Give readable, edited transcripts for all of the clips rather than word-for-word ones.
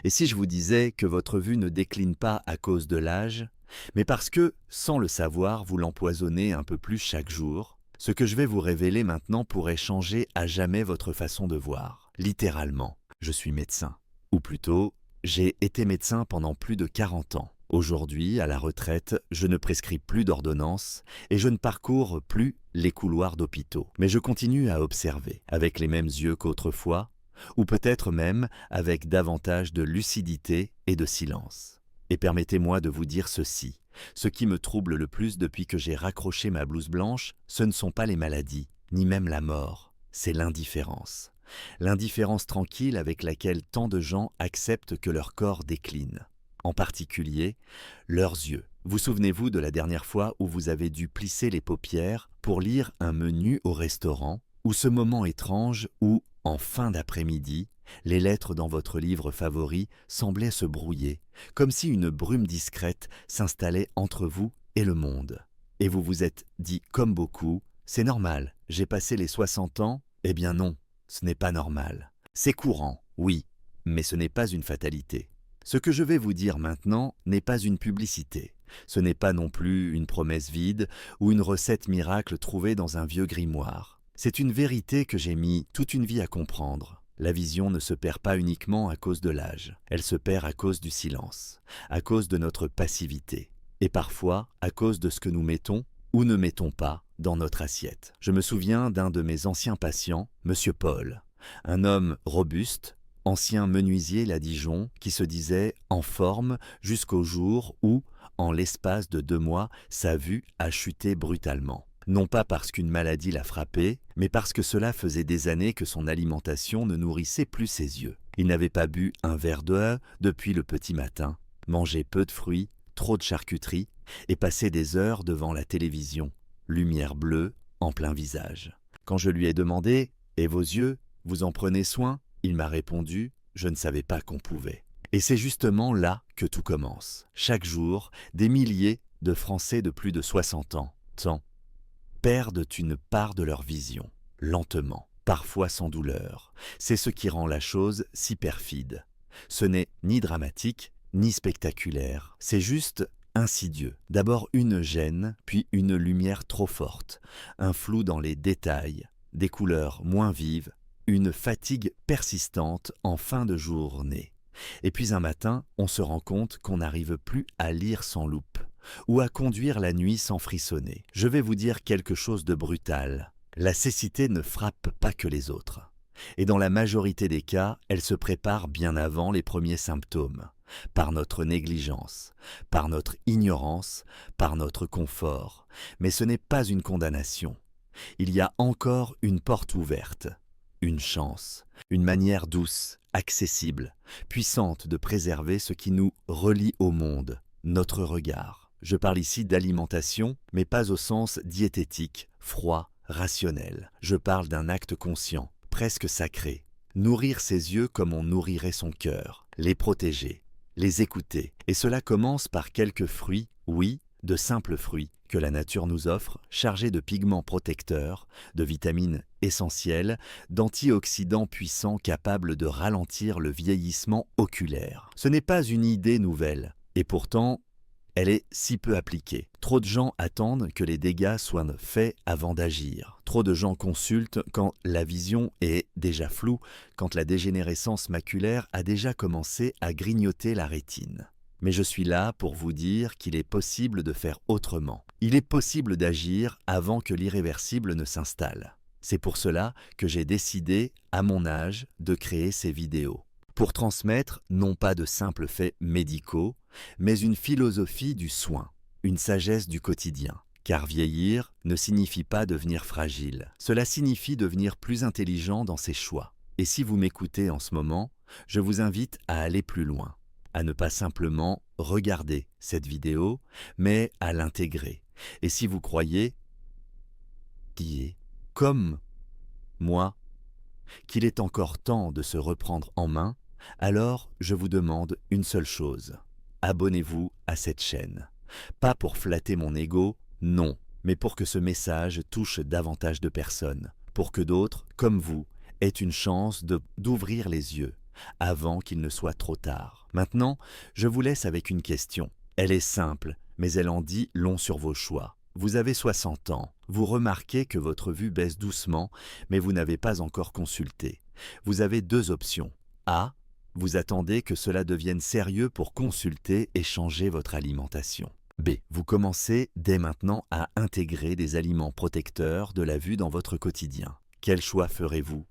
Et si je vous disais que votre vue ne décline pas à cause de l'âge, mais parce que, sans le savoir, vous l'empoisonnez un peu plus chaque jour, ce que je vais vous révéler maintenant pourrait changer à jamais votre façon de voir. Littéralement, je suis médecin. Ou plutôt, j'ai été médecin pendant plus de 40 ans. Aujourd'hui, à la retraite, je ne prescris plus d'ordonnances et je ne parcours plus les couloirs d'hôpitaux. Mais je continue à observer, avec les mêmes yeux qu'autrefois, ou peut-être même avec davantage de lucidité et de silence. Et permettez-moi de vous dire ceci, ce qui me trouble le plus depuis que j'ai raccroché ma blouse blanche, ce ne sont pas les maladies, ni même la mort, c'est l'indifférence. L'indifférence tranquille avec laquelle tant de gens acceptent que leur corps décline. En particulier, leurs yeux. Vous souvenez-vous de la dernière fois où vous avez dû plisser les paupières pour lire un menu au restaurant, ou ce moment étrange où, en fin d'après-midi, les lettres dans votre livre favori semblaient se brouiller, comme si une brume discrète s'installait entre vous et le monde. Et vous vous êtes dit, comme beaucoup, c'est normal, j'ai passé les 60 ans, eh bien non, ce n'est pas normal. C'est courant, oui, mais ce n'est pas une fatalité. Ce que je vais vous dire maintenant n'est pas une publicité. Ce n'est pas non plus une promesse vide ou une recette miracle trouvée dans un vieux grimoire. C'est une vérité que j'ai mis toute une vie à comprendre. La vision ne se perd pas uniquement à cause de l'âge. Elle se perd à cause du silence, à cause de notre passivité, et parfois à cause de ce que nous mettons ou ne mettons pas dans notre assiette. Je me souviens d'un de mes anciens patients, Monsieur Paul, un homme robuste, ancien menuisier à Dijon, qui se disait en forme jusqu'au jour où, en l'espace de 2 mois, sa vue a chuté brutalement. Non pas parce qu'une maladie l'a frappé, mais parce que cela faisait des années que son alimentation ne nourrissait plus ses yeux. Il n'avait pas bu un verre d'eau depuis le petit matin, mangé peu de fruits, trop de charcuterie, et passé des heures devant la télévision, lumière bleue en plein visage. Quand je lui ai demandé « Et vos yeux, vous en prenez soin ?» Il m'a répondu « Je ne savais pas qu'on pouvait ». Et c'est justement là que tout commence. Chaque jour, des milliers de Français de plus de 60 ans perdent une part de leur vision, lentement, parfois sans douleur. C'est ce qui rend la chose si perfide. Ce n'est ni dramatique, ni spectaculaire, c'est juste insidieux. D'abord une gêne, puis une lumière trop forte, un flou dans les détails, des couleurs moins vives, une fatigue persistante en fin de journée. Et puis un matin, on se rend compte qu'on n'arrive plus à lire sans loupe, ou à conduire la nuit sans frissonner. Je vais vous dire quelque chose de brutal. La cécité ne frappe pas que les autres. Et dans la majorité des cas, elle se prépare bien avant les premiers symptômes, par notre négligence, par notre ignorance, par notre confort. Mais ce n'est pas une condamnation. Il y a encore une porte ouverte, une chance, une manière douce, accessible, puissante de préserver ce qui nous relie au monde, notre regard. Je parle ici d'alimentation, mais pas au sens diététique, froid, rationnel. Je parle d'un acte conscient, presque sacré. Nourrir ses yeux comme on nourrirait son cœur, les protéger, les écouter. Et cela commence par quelques fruits, oui, de simples fruits, que la nature nous offre, chargés de pigments protecteurs, de vitamines essentielles, d'antioxydants puissants capables de ralentir le vieillissement oculaire. Ce n'est pas une idée nouvelle, et pourtant, elle est si peu appliquée. Trop de gens attendent que les dégâts soient faits avant d'agir. Trop de gens consultent quand la vision est déjà floue, quand la dégénérescence maculaire a déjà commencé à grignoter la rétine. Mais je suis là pour vous dire qu'il est possible de faire autrement. Il est possible d'agir avant que l'irréversible ne s'installe. C'est pour cela que j'ai décidé, à mon âge, de créer ces vidéos. Pour transmettre non pas de simples faits médicaux, mais une philosophie du soin, une sagesse du quotidien. Car vieillir ne signifie pas devenir fragile. Cela signifie devenir plus intelligent dans ses choix. Et si vous m'écoutez en ce moment, je vous invite à aller plus loin, à ne pas simplement regarder cette vidéo, mais à l'intégrer. Et si vous croyez, qui est comme moi, qu'il est encore temps de se reprendre en main, alors je vous demande une seule chose. Abonnez-vous à cette chaîne. Pas pour flatter mon ego, non, mais pour que ce message touche davantage de personnes, pour que d'autres, comme vous, aient une chance d'ouvrir les yeux, avant qu'il ne soit trop tard. Maintenant, je vous laisse avec une question. Elle est simple, mais elle en dit long sur vos choix. Vous avez 60 ans, vous remarquez que votre vue baisse doucement, mais vous n'avez pas encore consulté. Vous avez deux options. A. Vous attendez que cela devienne sérieux pour consulter et changer votre alimentation. B. Vous commencez dès maintenant à intégrer des aliments protecteurs de la vue dans votre quotidien. Quel choix ferez-vous?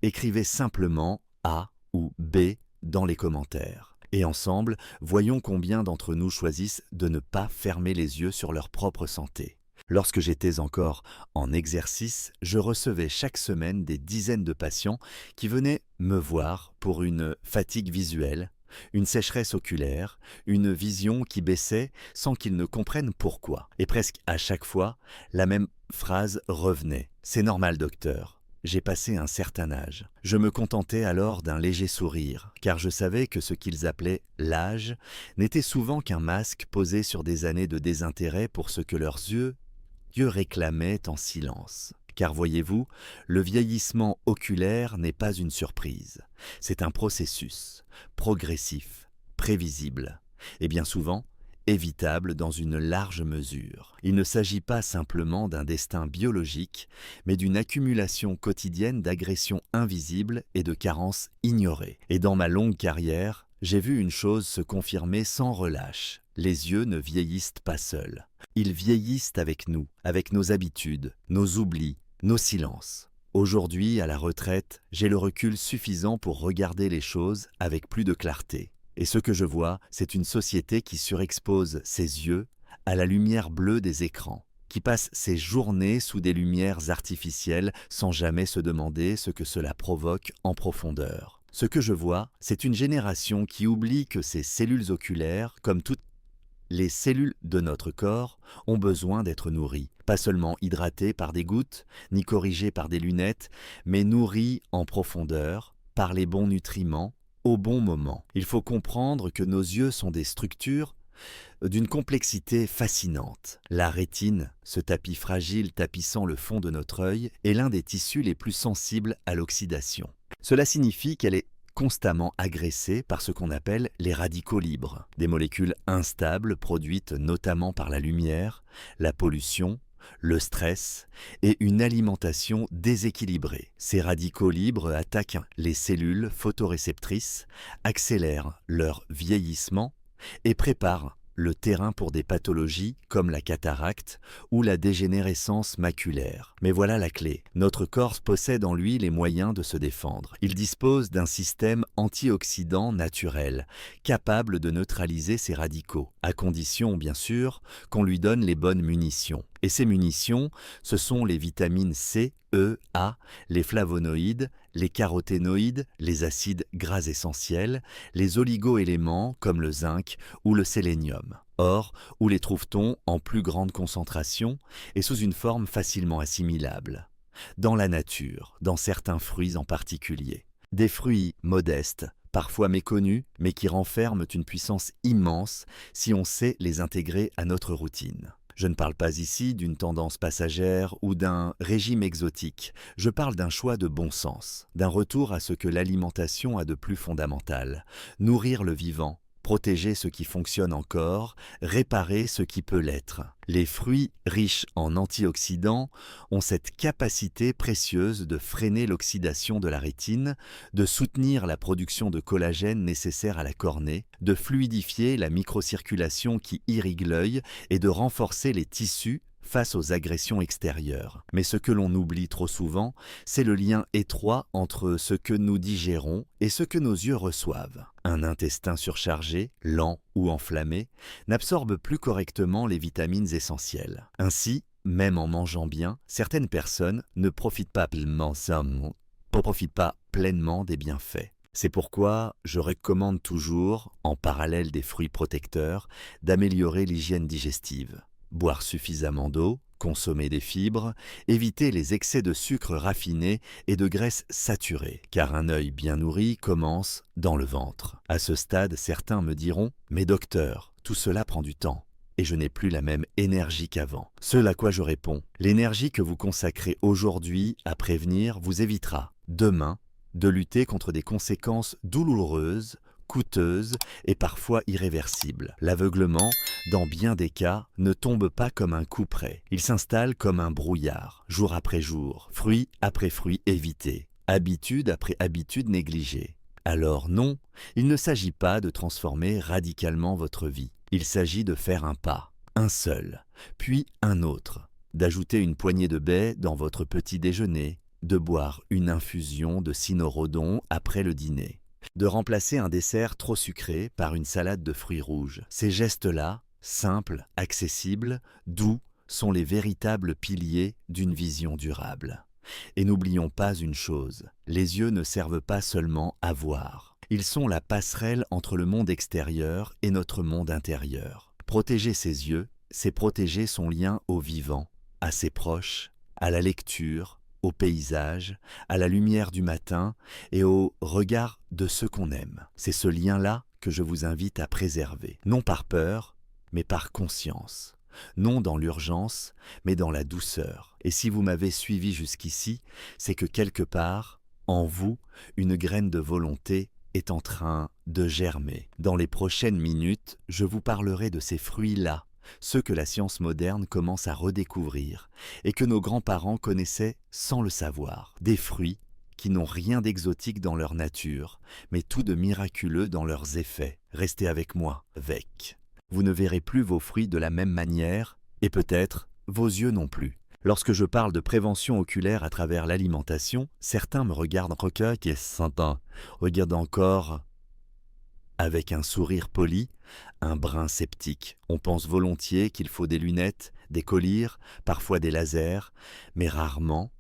Écrivez simplement A ou B dans les commentaires. Et ensemble, voyons combien d'entre nous choisissent de ne pas fermer les yeux sur leur propre santé. Lorsque j'étais encore en exercice, je recevais chaque semaine des dizaines de patients qui venaient me voir pour une fatigue visuelle, une sécheresse oculaire, une vision qui baissait sans qu'ils ne comprennent pourquoi. Et presque à chaque fois, la même phrase revenait. « C'est normal, docteur. J'ai passé un certain âge. » Je me contentais alors d'un léger sourire, car je savais que ce qu'ils appelaient l'âge n'était souvent qu'un masque posé sur des années de désintérêt pour ce que leurs yeux réclamaient en silence. Car voyez-vous, le vieillissement oculaire n'est pas une surprise. C'est un processus, progressif, prévisible, et bien souvent, évitable dans une large mesure. Il ne s'agit pas simplement d'un destin biologique, mais d'une accumulation quotidienne d'agressions invisibles et de carences ignorées. Et dans ma longue carrière, j'ai vu une chose se confirmer sans relâche. Les yeux ne vieillissent pas seuls. Ils vieillissent avec nous, avec nos habitudes, nos oublis, nos silences. Aujourd'hui, à la retraite, j'ai le recul suffisant pour regarder les choses avec plus de clarté. Et ce que je vois, c'est une société qui surexpose ses yeux à la lumière bleue des écrans, qui passe ses journées sous des lumières artificielles sans jamais se demander ce que cela provoque en profondeur. Ce que je vois, c'est une génération qui oublie que ces cellules oculaires, comme toutes les cellules de notre corps, ont besoin d'être nourries, pas seulement hydratées par des gouttes, ni corrigées par des lunettes, mais nourries en profondeur par les bons nutriments, au bon moment. Il faut comprendre que nos yeux sont des structures d'une complexité fascinante. La rétine, ce tapis fragile tapissant le fond de notre œil, est l'un des tissus les plus sensibles à l'oxydation. Cela signifie qu'elle est constamment agressée par ce qu'on appelle les radicaux libres, des molécules instables produites notamment par la lumière, la pollution, le stress et une alimentation déséquilibrée. Ces radicaux libres attaquent les cellules photoréceptrices, accélèrent leur vieillissement et préparent le terrain pour des pathologies comme la cataracte ou la dégénérescence maculaire. Mais voilà la clé. Notre corps possède en lui les moyens de se défendre. Il dispose d'un système antioxydant naturel, capable de neutraliser ces radicaux, à condition, bien sûr, qu'on lui donne les bonnes munitions. Et ces munitions, ce sont les vitamines C, E, A, les flavonoïdes, les caroténoïdes, les acides gras essentiels, les oligo-éléments comme le zinc ou le sélénium. Or, où les trouve-t-on en plus grande concentration et sous une forme facilement assimilable? Dans la nature, dans certains fruits en particulier. Des fruits modestes, parfois méconnus, mais qui renferment une puissance immense si on sait les intégrer à notre routine. Je ne parle pas ici d'une tendance passagère ou d'un régime exotique, je parle d'un choix de bon sens, d'un retour à ce que l'alimentation a de plus fondamental, nourrir le vivant, protéger ce qui fonctionne encore, réparer ce qui peut l'être. Les fruits riches en antioxydants ont cette capacité précieuse de freiner l'oxydation de la rétine, de soutenir la production de collagène nécessaire à la cornée, de fluidifier la microcirculation qui irrigue l'œil et de renforcer les tissus face aux agressions extérieures. Mais ce que l'on oublie trop souvent, c'est le lien étroit entre ce que nous digérons et ce que nos yeux reçoivent. Un intestin surchargé, lent ou enflammé, n'absorbe plus correctement les vitamines essentielles. Ainsi, même en mangeant bien, certaines personnes ne profitent pas pleinement des bienfaits. C'est pourquoi je recommande toujours, en parallèle des fruits protecteurs, d'améliorer l'hygiène digestive. Boire suffisamment d'eau, consommer des fibres, éviter les excès de sucre raffiné et de graisses saturées, car un œil bien nourri commence dans le ventre. À ce stade, certains me diront « Mais docteur, tout cela prend du temps. » Et je n'ai plus la même énergie qu'avant. Ce à quoi je réponds, l'énergie que vous consacrez aujourd'hui à prévenir vous évitera, demain, de lutter contre des conséquences douloureuses, coûteuses et parfois irréversibles. L'aveuglement, dans bien des cas, ne tombe pas comme un coup près. Il s'installe comme un brouillard, jour après jour, fruit après fruit évité, habitude après habitude négligée. Alors non, il ne s'agit pas de transformer radicalement votre vie. Il s'agit de faire un pas, un seul, puis un autre, d'ajouter une poignée de baies dans votre petit déjeuner, de boire une infusion de cynorrhodon après le dîner, de remplacer un dessert trop sucré par une salade de fruits rouges. Ces gestes-là, simples, accessibles, doux, sont les véritables piliers d'une vision durable. Et n'oublions pas une chose, les yeux ne servent pas seulement à voir. Ils sont la passerelle entre le monde extérieur et notre monde intérieur. Protéger ses yeux, c'est protéger son lien au vivant, à ses proches, à la lecture, au paysage, à la lumière du matin et au regard de ceux qu'on aime. C'est ce lien-là que je vous invite à préserver, non par peur, mais par conscience. Non dans l'urgence, mais dans la douceur. Et si vous m'avez suivi jusqu'ici, c'est que quelque part, en vous, une graine de volonté est en train de germer. Dans les prochaines minutes, je vous parlerai de ces fruits-là, ceux que la science moderne commence à redécouvrir et que nos grands-parents connaissaient sans le savoir. Des fruits qui n'ont rien d'exotique dans leur nature, mais tout de miraculeux dans leurs effets. Restez avec moi, VEC. Vous ne verrez plus vos fruits de la même manière, et peut-être vos yeux non plus. Lorsque je parle de prévention oculaire à travers l'alimentation, certains me regardent recueilli et s'entend, regardent encore avec un sourire poli, un brin sceptique. On pense volontiers qu'il faut des lunettes, des collyres, parfois des lasers, mais rarement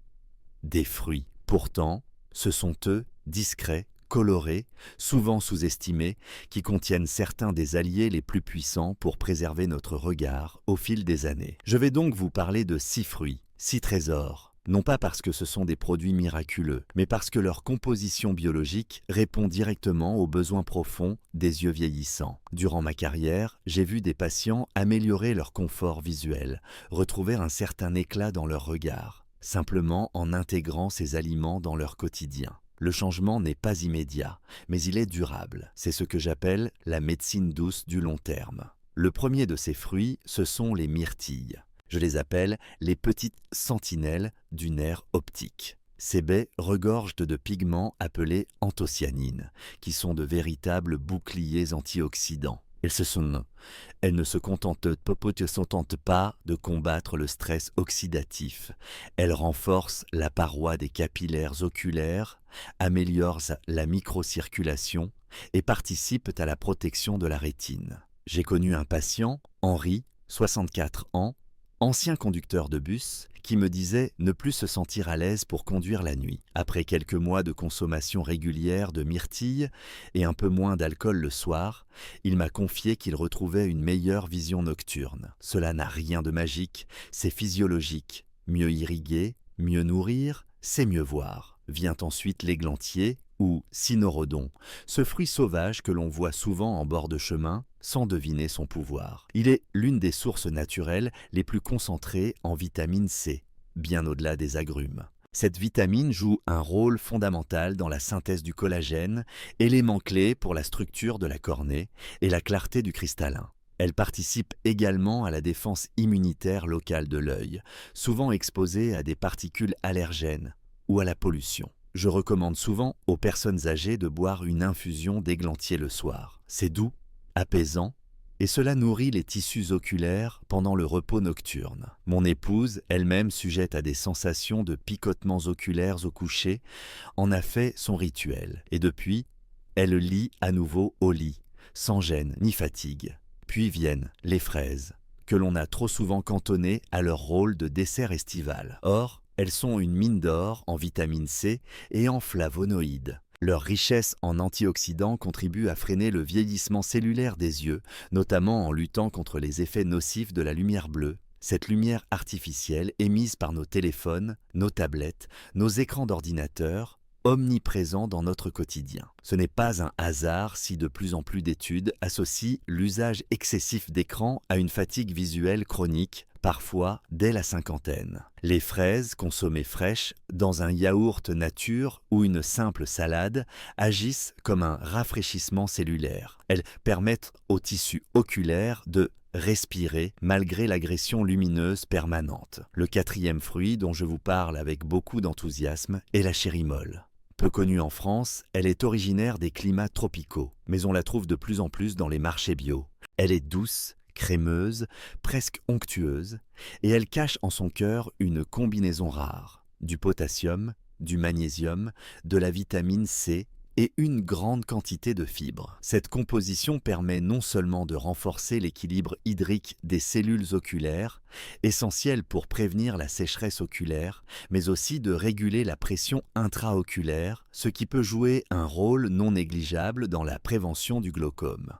des fruits. Pourtant, ce sont eux, discrets, colorés, souvent sous-estimés, qui contiennent certains des alliés les plus puissants pour préserver notre regard au fil des années. Je vais donc vous parler de 6 fruits, 6 trésors, non pas parce que ce sont des produits miraculeux, mais parce que leur composition biologique répond directement aux besoins profonds des yeux vieillissants. Durant ma carrière, j'ai vu des patients améliorer leur confort visuel, retrouver un certain éclat dans leur regard, simplement en intégrant ces aliments dans leur quotidien. Le changement n'est pas immédiat, mais il est durable. C'est ce que j'appelle la médecine douce du long terme. Le premier de ces fruits, ce sont les myrtilles. Je les appelle les petites sentinelles du nerf optique. Ces baies regorgent de pigments appelés anthocyanines, qui sont de véritables boucliers antioxydants. Elles ne se contentent pas de combattre le stress oxydatif. Elles renforcent la paroi des capillaires oculaires, améliorent la microcirculation et participent à la protection de la rétine. J'ai connu un patient, Henri, 64 ans, ancien conducteur de bus, qui me disait ne plus se sentir à l'aise pour conduire la nuit. Après quelques mois de consommation régulière de myrtilles et un peu moins d'alcool le soir, il m'a confié qu'il retrouvait une meilleure vision nocturne. Cela n'a rien de magique, c'est physiologique. Mieux irriguer, mieux nourrir, c'est mieux voir. Vient ensuite l'églantier ou cynorrhodon, ce fruit sauvage que l'on voit souvent en bord de chemin sans deviner son pouvoir. Il est l'une des sources naturelles les plus concentrées en vitamine C, bien au-delà des agrumes. Cette vitamine joue un rôle fondamental dans la synthèse du collagène, élément clé pour la structure de la cornée et la clarté du cristallin. Elle participe également à la défense immunitaire locale de l'œil, souvent exposée à des particules allergènes ou à la pollution. Je recommande souvent aux personnes âgées de boire une infusion d'églantier le soir. C'est doux, apaisant, et cela nourrit les tissus oculaires pendant le repos nocturne. Mon épouse, elle-même sujette à des sensations de picotements oculaires au coucher, en a fait son rituel. Et depuis, elle lit à nouveau au lit, sans gêne ni fatigue. Puis viennent les fraises, que l'on a trop souvent cantonnées à leur rôle de dessert estival. Or, elles sont une mine d'or en vitamine C et en flavonoïdes. Leur richesse en antioxydants contribue à freiner le vieillissement cellulaire des yeux, notamment en luttant contre les effets nocifs de la lumière bleue. Cette lumière artificielle émise par nos téléphones, nos tablettes, nos écrans d'ordinateur omniprésent dans notre quotidien. Ce n'est pas un hasard si de plus en plus d'études associent l'usage excessif d'écran à une fatigue visuelle chronique, parfois dès la cinquantaine. Les fraises consommées fraîches, dans un yaourt nature ou une simple salade, agissent comme un rafraîchissement cellulaire. Elles permettent au tissu oculaire de respirer malgré l'agression lumineuse permanente. Le quatrième fruit dont je vous parle avec beaucoup d'enthousiasme est la chérimole. Peu connue en France, elle est originaire des climats tropicaux, mais on la trouve de plus en plus dans les marchés bio. Elle est douce, crémeuse, presque onctueuse, et elle cache en son cœur une combinaison rare, du potassium, du magnésium, de la vitamine C et une grande quantité de fibres. Cette composition permet non seulement de renforcer l'équilibre hydrique des cellules oculaires, essentiel pour prévenir la sécheresse oculaire, mais aussi de réguler la pression intraoculaire, ce qui peut jouer un rôle non négligeable dans la prévention du glaucome.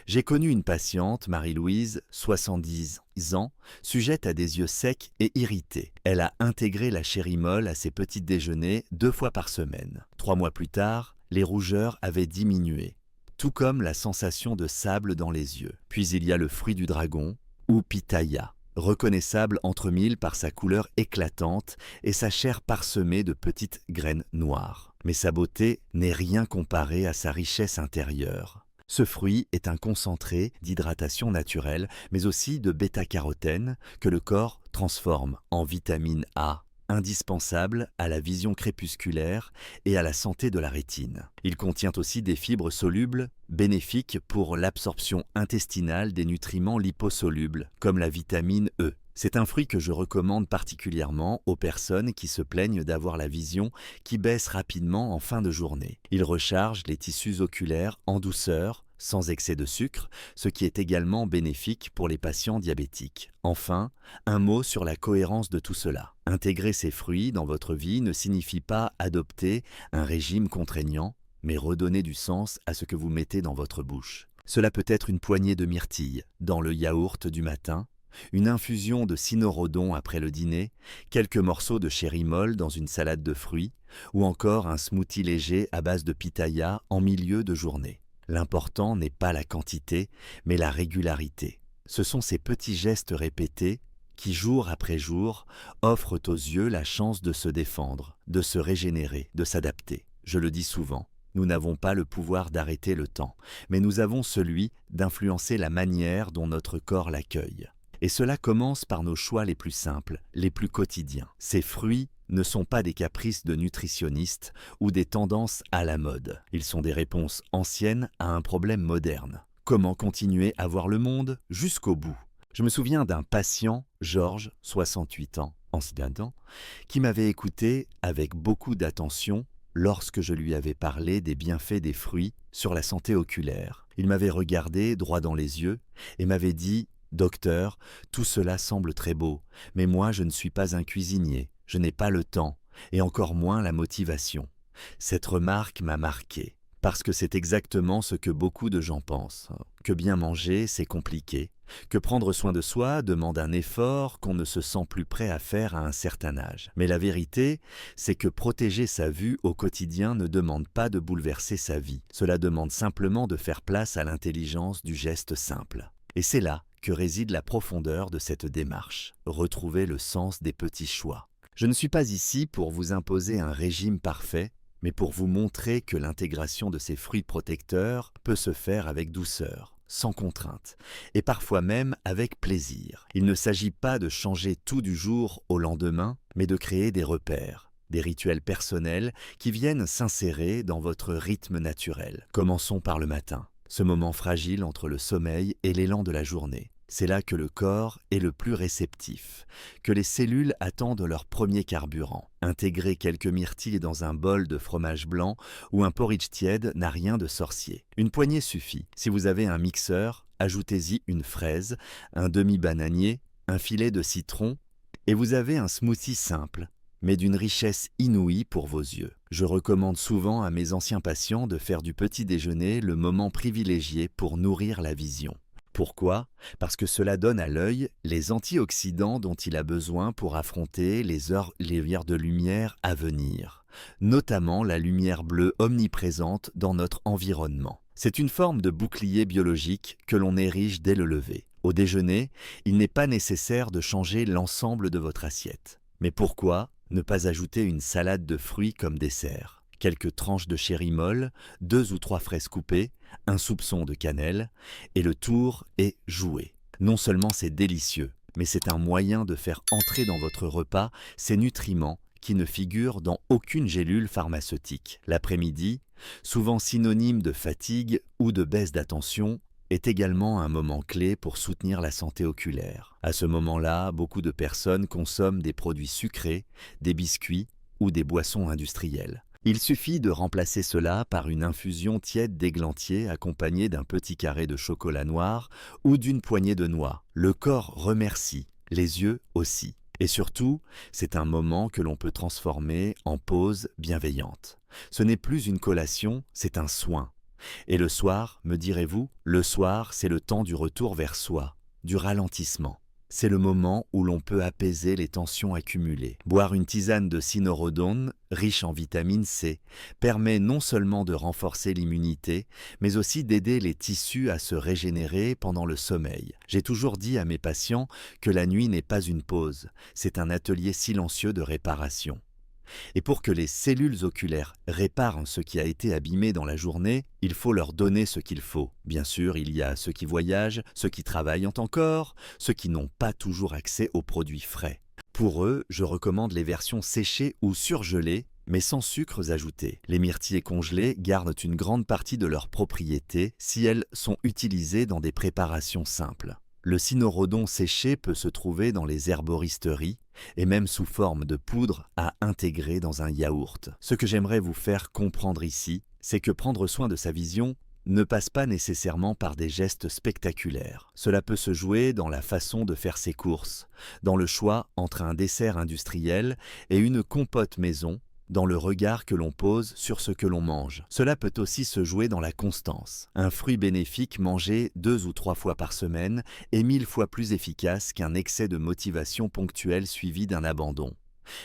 J'ai connu une patiente, Marie-Louise, 70 ans, sujette à des yeux secs et irrités. Elle a intégré la chérimole à ses petits déjeuners 2 fois par semaine. 3 mois plus tard, les rougeurs avaient diminué, tout comme la sensation de sable dans les yeux. Puis il y a le fruit du dragon, ou pitaya, reconnaissable entre mille par sa couleur éclatante et sa chair parsemée de petites graines noires. Mais sa beauté n'est rien comparée à sa richesse intérieure. Ce fruit est un concentré d'hydratation naturelle, mais aussi de bêta-carotène que le corps transforme en vitamine A, indispensable à la vision crépusculaire et à la santé de la rétine. Il contient aussi des fibres solubles, bénéfiques pour l'absorption intestinale des nutriments liposolubles, comme la vitamine E. C'est un fruit que je recommande particulièrement aux personnes qui se plaignent d'avoir la vision qui baisse rapidement en fin de journée. Il recharge les tissus oculaires en douceur, sans excès de sucre, ce qui est également bénéfique pour les patients diabétiques. Enfin, un mot sur la cohérence de tout cela. Intégrer ces fruits dans votre vie ne signifie pas adopter un régime contraignant, mais redonner du sens à ce que vous mettez dans votre bouche. Cela peut être une poignée de myrtille dans le yaourt du matin, une infusion de cynorrhodon après le dîner, quelques morceaux de chérimole dans une salade de fruits, ou encore un smoothie léger à base de pitaya en milieu de journée. L'important n'est pas la quantité, mais la régularité. Ce sont ces petits gestes répétés qui, jour après jour, offrent aux yeux la chance de se défendre, de se régénérer, de s'adapter. Je le dis souvent, nous n'avons pas le pouvoir d'arrêter le temps, mais nous avons celui d'influencer la manière dont notre corps l'accueille. Et cela commence par nos choix les plus simples, les plus quotidiens. Ces fruits ne sont pas des caprices de nutritionnistes ou des tendances à la mode. Ils sont des réponses anciennes à un problème moderne. Comment continuer à voir le monde jusqu'au bout? Je me souviens d'un patient, Georges, 68 ans, ancien, qui m'avait écouté avec beaucoup d'attention lorsque je lui avais parlé des bienfaits des fruits sur la santé oculaire. Il m'avait regardé droit dans les yeux et m'avait dit « Docteur, tout cela semble très beau, mais moi je ne suis pas un cuisinier, je n'ai pas le temps, et encore moins la motivation. » Cette remarque m'a marqué, parce que c'est exactement ce que beaucoup de gens pensent. Que bien manger, c'est compliqué, que prendre soin de soi demande un effort qu'on ne se sent plus prêt à faire à un certain âge. Mais la vérité, c'est que protéger sa vue au quotidien ne demande pas de bouleverser sa vie. Cela demande simplement de faire place à l'intelligence du geste simple. Et c'est là que réside la profondeur de cette démarche, retrouver le sens des petits choix. Je ne suis pas ici pour vous imposer un régime parfait, mais pour vous montrer que l'intégration de ces fruits protecteurs peut se faire avec douceur, sans contrainte, et parfois même avec plaisir. Il ne s'agit pas de changer tout du jour au lendemain, mais de créer des repères, des rituels personnels qui viennent s'insérer dans votre rythme naturel. Commençons par le matin, ce moment fragile entre le sommeil et l'élan de la journée. C'est là que le corps est le plus réceptif, que les cellules attendent leur premier carburant. Intégrer quelques myrtilles dans un bol de fromage blanc ou un porridge tiède n'a rien de sorcier. Une poignée suffit. Si vous avez un mixeur, ajoutez-y une fraise, un demi-bananier, un filet de citron, et vous avez un smoothie simple, mais d'une richesse inouïe pour vos yeux. Je recommande souvent à mes anciens patients de faire du petit déjeuner le moment privilégié pour nourrir la vision. Pourquoi? Parce que cela donne à l'œil les antioxydants dont il a besoin pour affronter les heures de lumière à venir. notamment la lumière bleue omniprésente dans notre environnement. C'est une forme de bouclier biologique que l'on érige dès le lever. Au déjeuner, il n'est pas nécessaire de changer l'ensemble de votre assiette. Mais pourquoi ne pas ajouter une salade de fruits comme dessert? Quelques tranches de chéri molle, 2 ou 3 fraises coupées, un soupçon de cannelle, et le tour est joué. Non seulement c'est délicieux, mais c'est un moyen de faire entrer dans votre repas ces nutriments qui ne figurent dans aucune gélule pharmaceutique. L'après-midi, souvent synonyme de fatigue ou de baisse d'attention, est également un moment clé pour soutenir la santé oculaire. À ce moment-là, beaucoup de personnes consomment des produits sucrés, des biscuits ou des boissons industrielles. Il suffit de remplacer cela par une infusion tiède d'églantier accompagnée d'un petit carré de chocolat noir ou d'une poignée de noix. Le corps remercie, les yeux aussi. Et surtout, c'est un moment que l'on peut transformer en pause bienveillante. Ce n'est plus une collation, c'est un soin. Et le soir, me direz-vous, le soir, c'est le temps du retour vers soi, du ralentissement. C'est le moment où l'on peut apaiser les tensions accumulées. Boire une tisane de cynorrhodone, riche en vitamine C, permet non seulement de renforcer l'immunité, mais aussi d'aider les tissus à se régénérer pendant le sommeil. J'ai toujours dit à mes patients que la nuit n'est pas une pause, c'est un atelier silencieux de réparation. Et pour que les cellules oculaires réparent ce qui a été abîmé dans la journée, il faut leur donner ce qu'il faut. Bien sûr, il y a ceux qui voyagent, ceux qui travaillent encore, ceux qui n'ont pas toujours accès aux produits frais. Pour eux, je recommande les versions séchées ou surgelées, mais sans sucres ajoutés. Les myrtilles congelées gardent une grande partie de leurs propriétés si elles sont utilisées dans des préparations simples. Le cynorrhodon séché peut se trouver dans les herboristeries et même sous forme de poudre à intégrer dans un yaourt. Ce que j'aimerais vous faire comprendre ici, c'est que prendre soin de sa vision ne passe pas nécessairement par des gestes spectaculaires. Cela peut se jouer dans la façon de faire ses courses, dans le choix entre un dessert industriel et une compote maison, dans le regard que l'on pose sur ce que l'on mange. Cela peut aussi se jouer dans la constance. Un fruit bénéfique mangé 2 ou 3 fois par semaine est 1000 fois plus efficace qu'un excès de motivation ponctuelle suivi d'un abandon.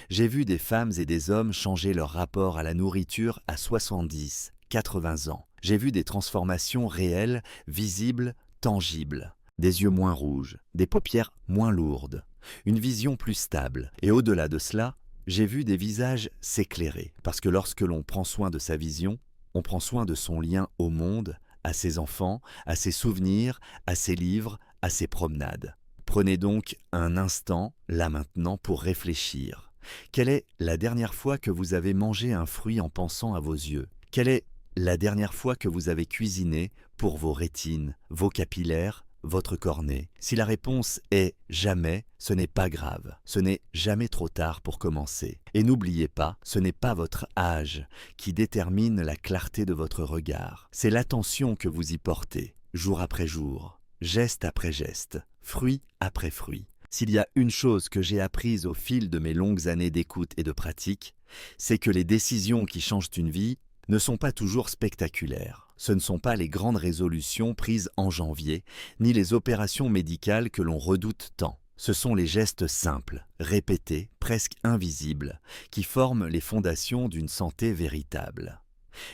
J'ai vu des femmes et des hommes changer leur rapport à la nourriture à 70, 80 ans. J'ai vu des transformations réelles, visibles, tangibles. Des yeux moins rouges, des paupières moins lourdes, une vision plus stable. Et au-delà de cela, j'ai vu des visages s'éclairer, parce que lorsque l'on prend soin de sa vision, on prend soin de son lien au monde, à ses enfants, à ses souvenirs, à ses livres, à ses promenades. Prenez donc un instant, là maintenant, pour réfléchir. Quelle est la dernière fois que vous avez mangé un fruit en pensant à vos yeux? Quelle est la dernière fois que vous avez cuisiné pour vos rétines, vos capillaires, votre cornée? Si la réponse est jamais, ce n'est pas grave. Ce n'est jamais trop tard pour commencer. Et n'oubliez pas, ce n'est pas votre âge qui détermine la clarté de votre regard. C'est l'attention que vous y portez, jour après jour, geste après geste, fruit après fruit. S'il y a une chose que j'ai apprise au fil de mes longues années d'écoute et de pratique, c'est que les décisions qui changent une vie ne sont pas toujours spectaculaires. Ce ne sont pas les grandes résolutions prises en janvier, ni les opérations médicales que l'on redoute tant. Ce sont les gestes simples, répétés, presque invisibles, qui forment les fondations d'une santé véritable.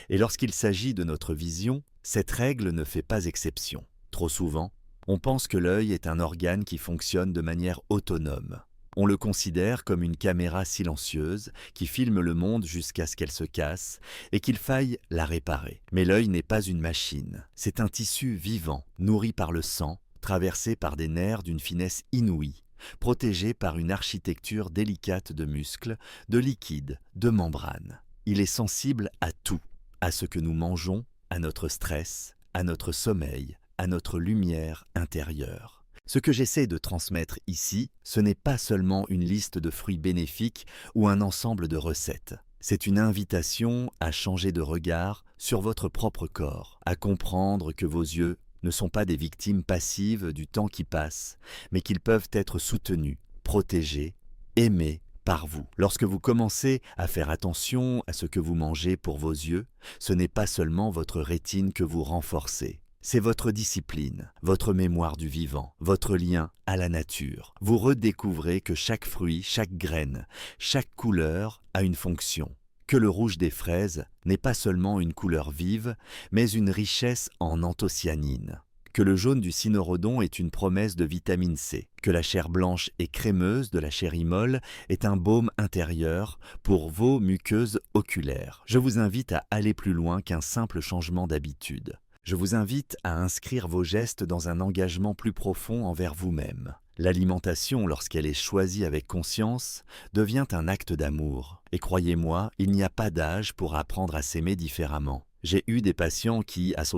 Et lorsqu'il s'agit de notre vision, cette règle ne fait pas exception. Trop souvent, on pense que l'œil est un organe qui fonctionne de manière autonome. On le considère comme une caméra silencieuse qui filme le monde jusqu'à ce qu'elle se casse et qu'il faille la réparer. Mais l'œil n'est pas une machine. C'est un tissu vivant, nourri par le sang, traversé par des nerfs d'une finesse inouïe, protégé par une architecture délicate de muscles, de liquides, de membranes. Il est sensible à tout, à ce que nous mangeons, à notre stress, à notre sommeil, à notre lumière intérieure. Ce que j'essaie de transmettre ici, ce n'est pas seulement une liste de fruits bénéfiques ou un ensemble de recettes. C'est une invitation à changer de regard sur votre propre corps, à comprendre que vos yeux ne sont pas des victimes passives du temps qui passe, mais qu'ils peuvent être soutenus, protégés, aimés par vous. Lorsque vous commencez à faire attention à ce que vous mangez pour vos yeux, ce n'est pas seulement votre rétine que vous renforcez. C'est votre discipline, votre mémoire du vivant, votre lien à la nature. Vous redécouvrez que chaque fruit, chaque graine, chaque couleur a une fonction, que le rouge des fraises n'est pas seulement une couleur vive, mais une richesse en anthocyanine, que le jaune du cynorhodon est une promesse de vitamine C, que la chair blanche et crémeuse de la chérie molle est un baume intérieur pour vos muqueuses oculaires. Je vous invite à aller plus loin qu'un simple changement d'habitude. Je vous invite à inscrire vos gestes dans un engagement plus profond envers vous-même. L'alimentation, lorsqu'elle est choisie avec conscience, devient un acte d'amour. Et croyez-moi, il n'y a pas d'âge pour apprendre à s'aimer différemment. J'ai eu des patients qui, à 15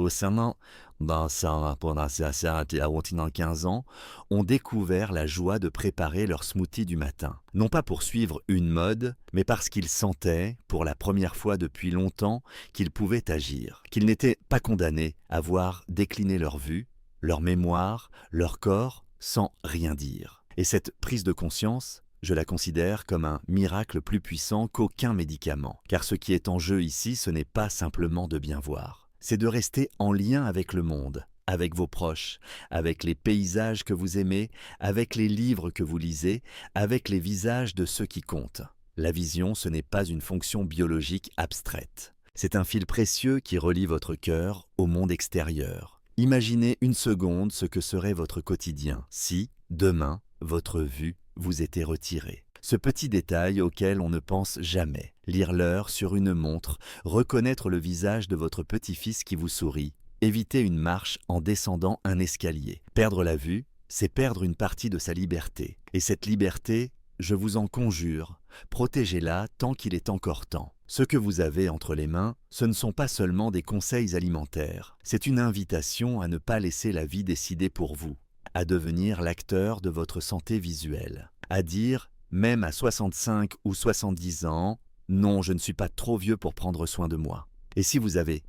ans, ont découvert la joie de préparer leur smoothie du matin. Non pas pour suivre une mode, mais parce qu'ils sentaient, pour la première fois depuis longtemps, qu'ils pouvaient agir, qu'ils n'étaient pas condamnés à voir décliner leur vue, leur mémoire, leur corps, sans rien dire. Et cette prise de conscience, je la considère comme un miracle plus puissant qu'aucun médicament. Car ce qui est en jeu ici, ce n'est pas simplement de bien voir. C'est de rester en lien avec le monde, avec vos proches, avec les paysages que vous aimez, avec les livres que vous lisez, avec les visages de ceux qui comptent. La vision, ce n'est pas une fonction biologique abstraite. C'est un fil précieux qui relie votre cœur au monde extérieur. Imaginez une seconde ce que serait votre quotidien si, demain, votre vue vous était retirée. Ce petit détail auquel on ne pense jamais. Lire l'heure sur une montre, reconnaître le visage de votre petit-fils qui vous sourit, éviter une marche en descendant un escalier. Perdre la vue, c'est perdre une partie de sa liberté. Et cette liberté, je vous en conjure, protégez-la tant qu'il est encore temps. Ce que vous avez entre les mains, ce ne sont pas seulement des conseils alimentaires, c'est une invitation à ne pas laisser la vie décider pour vous, à devenir l'acteur de votre santé visuelle, à dire, même à 65 ou 70 ans, non, je ne suis pas trop vieux pour prendre soin de moi. Et si vous avez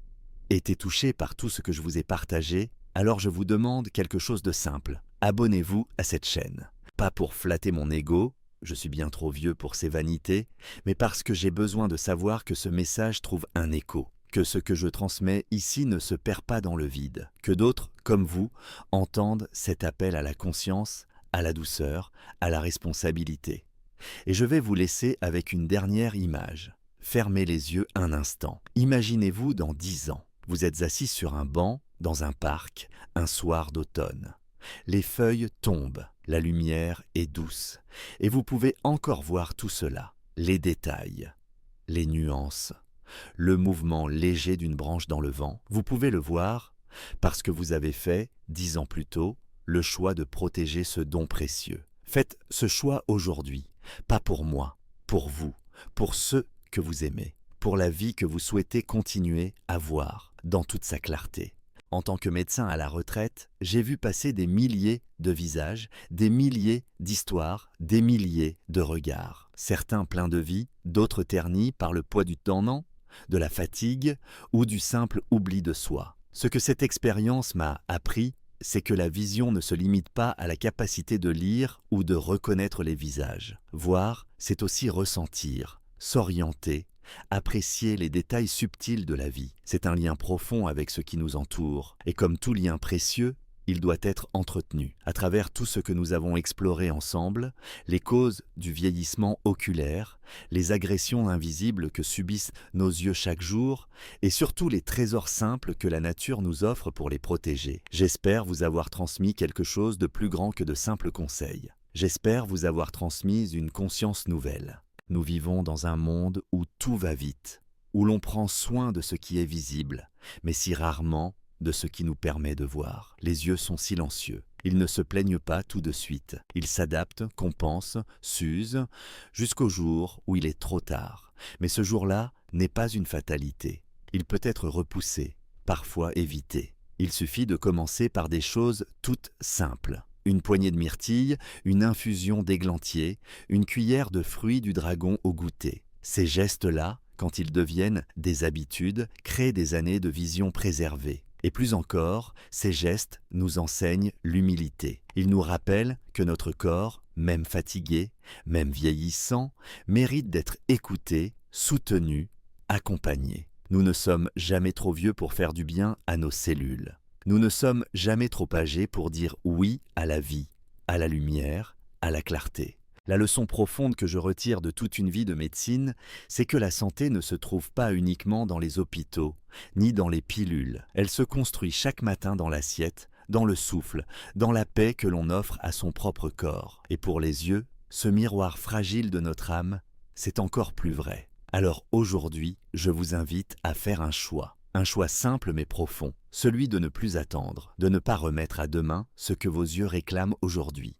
été touché par tout ce que je vous ai partagé, alors je vous demande quelque chose de simple. Abonnez-vous à cette chaîne. Pas pour flatter mon ego, je suis bien trop vieux pour ces vanités, mais parce que j'ai besoin de savoir que ce message trouve un écho, que ce que je transmets ici ne se perd pas dans le vide, que d'autres, comme vous, entendent cet appel à la conscience, à la douceur, à la responsabilité. Et je vais vous laisser avec une dernière image. Fermez les yeux un instant. Imaginez-vous dans 10 ans. Vous êtes assis sur un banc, dans un parc, un soir d'automne. Les feuilles tombent, la lumière est douce, et vous pouvez encore voir tout cela, les détails, les nuances, le mouvement léger d'une branche dans le vent. Vous pouvez le voir parce que vous avez fait, 10 ans plus tôt, le choix de protéger ce don précieux. Faites ce choix aujourd'hui, pas pour moi, pour vous, pour ceux que vous aimez, pour la vie que vous souhaitez continuer à voir dans toute sa clarté. En tant que médecin à la retraite, j'ai vu passer des milliers de visages, des milliers d'histoires, des milliers de regards. Certains pleins de vie, d'autres ternis par le poids du temps, de la fatigue ou du simple oubli de soi. Ce que cette expérience m'a appris, c'est que la vision ne se limite pas à la capacité de lire ou de reconnaître les visages. Voir, c'est aussi ressentir, s'orienter, apprécier les détails subtils de la vie. C'est un lien profond avec ce qui nous entoure. Et comme tout lien précieux, il doit être entretenu. À travers tout ce que nous avons exploré ensemble, les causes du vieillissement oculaire, les agressions invisibles que subissent nos yeux chaque jour, et surtout les trésors simples que la nature nous offre pour les protéger. J'espère vous avoir transmis quelque chose de plus grand que de simples conseils. J'espère vous avoir transmis une conscience nouvelle. Nous vivons dans un monde où tout va vite, où l'on prend soin de ce qui est visible, mais si rarement de ce qui nous permet de voir. Les yeux sont silencieux. Ils ne se plaignent pas tout de suite. Ils s'adaptent, compensent, s'usent, jusqu'au jour où il est trop tard. Mais ce jour-là n'est pas une fatalité. Il peut être repoussé, parfois évité. Il suffit de commencer par des choses toutes simples. Une poignée de myrtille, une infusion d'églantier, une cuillère de fruits du dragon au goûter. Ces gestes-là, quand ils deviennent des habitudes, créent des années de vision préservée. Et plus encore, ces gestes nous enseignent l'humilité. Ils nous rappellent que notre corps, même fatigué, même vieillissant, mérite d'être écouté, soutenu, accompagné. Nous ne sommes jamais trop vieux pour faire du bien à nos cellules. Nous ne sommes jamais trop âgés pour dire oui à la vie, à la lumière, à la clarté. La leçon profonde que je retire de toute une vie de médecine, c'est que la santé ne se trouve pas uniquement dans les hôpitaux, ni dans les pilules. Elle se construit chaque matin dans l'assiette, dans le souffle, dans la paix que l'on offre à son propre corps. Et pour les yeux, ce miroir fragile de notre âme, c'est encore plus vrai. Alors aujourd'hui, je vous invite à faire un choix simple mais profond, celui de ne plus attendre, de ne pas remettre à demain ce que vos yeux réclament aujourd'hui.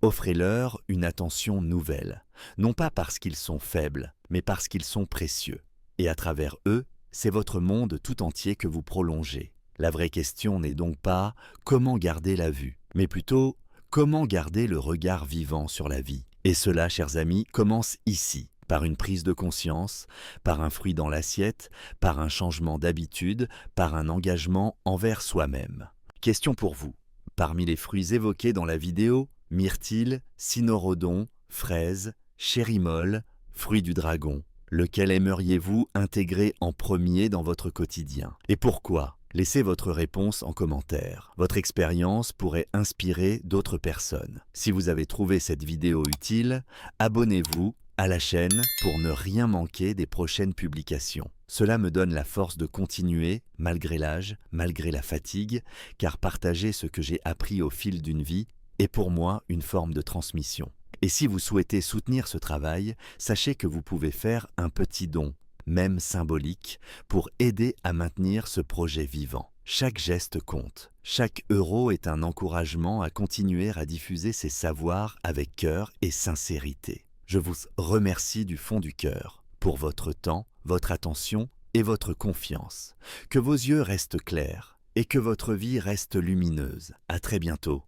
Offrez-leur une attention nouvelle, non pas parce qu'ils sont faibles, mais parce qu'ils sont précieux. Et à travers eux, c'est votre monde tout entier que vous prolongez. La vraie question n'est donc pas comment garder la vue, mais plutôt comment garder le regard vivant sur la vie. Et cela, chers amis, commence ici, par une prise de conscience, par un fruit dans l'assiette, par un changement d'habitude, par un engagement envers soi-même. Question pour vous. Parmi les fruits évoqués dans la vidéo, myrtille, cynorrhodon, fraise, chérimol, fruit du dragon, lequel aimeriez-vous intégrer en premier dans votre quotidien? Et pourquoi? Laissez votre réponse en commentaire. Votre expérience pourrait inspirer d'autres personnes. Si vous avez trouvé cette vidéo utile, abonnez-vous à la chaîne pour ne rien manquer des prochaines publications. Cela me donne la force de continuer, malgré l'âge, malgré la fatigue, car partager ce que j'ai appris au fil d'une vie est pour moi une forme de transmission. Et si vous souhaitez soutenir ce travail, sachez que vous pouvez faire un petit don, même symbolique, pour aider à maintenir ce projet vivant. Chaque geste compte. Chaque euro est un encouragement à continuer à diffuser ces savoirs avec cœur et sincérité. Je vous remercie du fond du cœur pour votre temps, votre attention et votre confiance. Que vos yeux restent clairs et que votre vie reste lumineuse. À très bientôt.